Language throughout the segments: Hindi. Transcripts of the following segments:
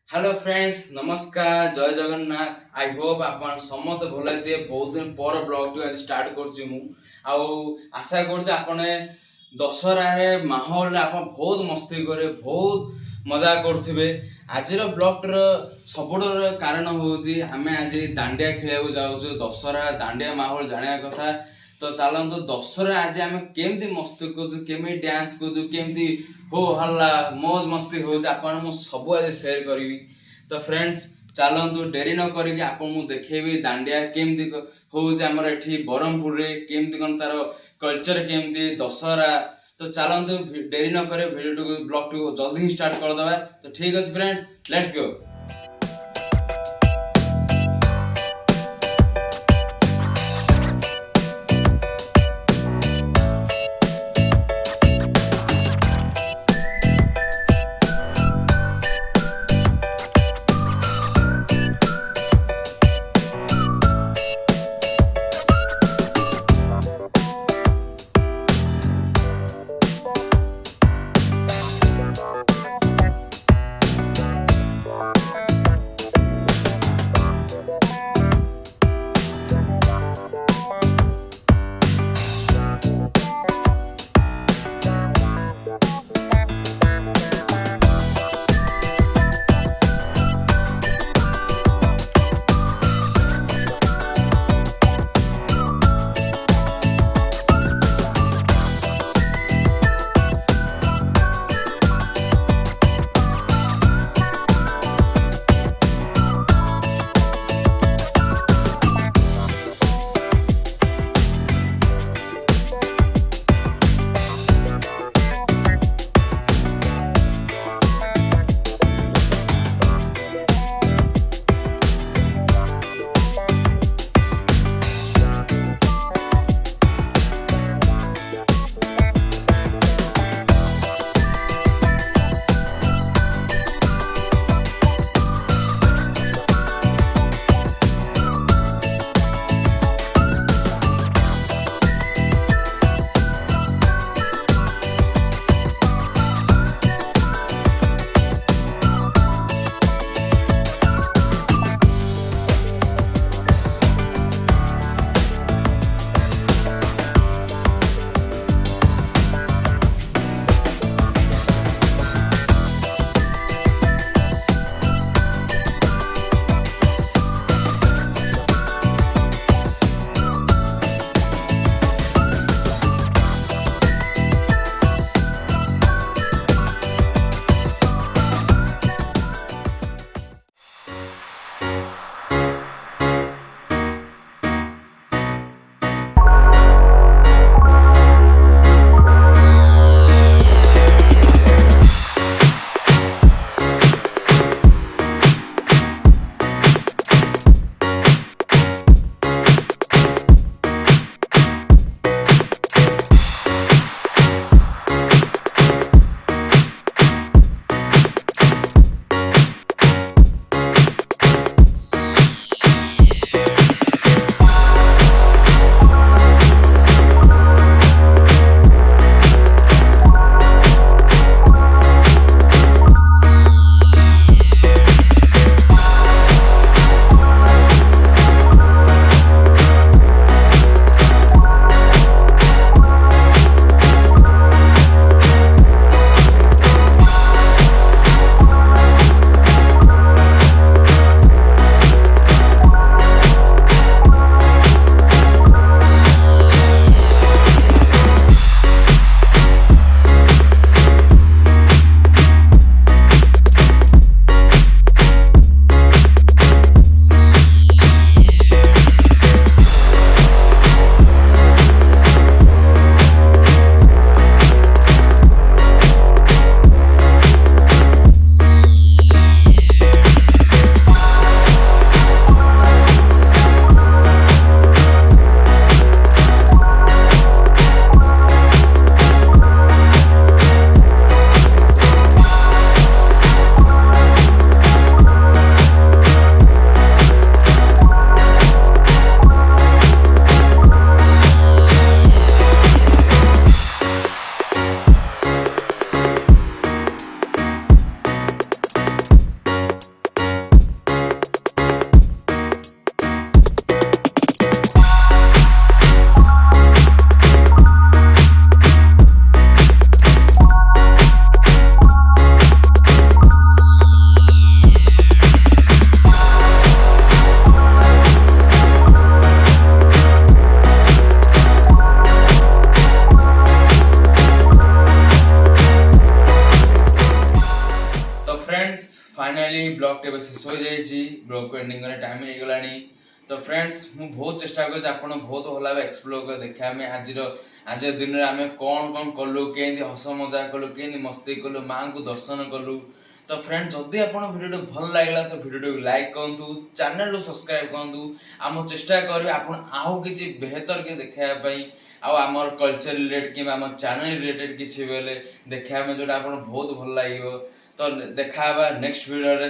हेलो फ्रेंड्स नमस्कार जय जगन्नाथ आई होप आपण समस्त भल दिए बहुत दिन पर ब्लॉग टू स्टार्ट करछि मु आउ आशा करछि आपण दशहरा रे माहौल रे आपण बहुत मस्ती करे बहुत मजा करथिबे। आज रो ब्लॉग रो सबुडर कारण होउछि हमें आज दांडिया खेलिया जाउछु दशहरा दांडिया माहौल जानिया कथा। तो चलतु दशहरा आज आम केमती मस्ती करूँ केमी डांस करूँ केमती हो हल्ला मौज मस्ती हो सब आज शेयर करी। तो फ्रेंड्स चलतु डेरी न करी आपन देखेबी दांडिया केमती होमर एठी बरहमपुर रे केमती कौन तार कल्चर केमती दशहरा। तो चलतु डेरी न करे वीडियो ब्लॉग टू जल्दी ही स्टार्ट कर दबा। तो ठीक अच्छे friends let's go. Finally blog टे शेष हो जाइए ब्लॉग को एंडिंग करने टाइम हो गलानी तो फ्रेंड्स मु बहुत चेष्टा कर आपन बहुत भल भाव एक्सप्लोर कर देखा आम आज दिन में आम कौन कौन कलु केंदी हस मजाक कलु केंदी मस्ती कलु माँ को दर्शन कलु तो फ्रेंड्स जदि आप वीडियो भल लगे तो वीडियो को लाइक करूँ चैनल को सब्सक्राइब करूँ आम चेष्टा करें आप आउ कि बेहतर के देखापी आमर कल्चर रिलेटेड कि आम चैनल रिलेटेड किसी बेले देखा जो आप बहुत भल लगे तो देखा नेक्स्ट वीडियो रे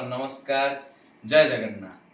नमस्कार जय जगन्नाथ।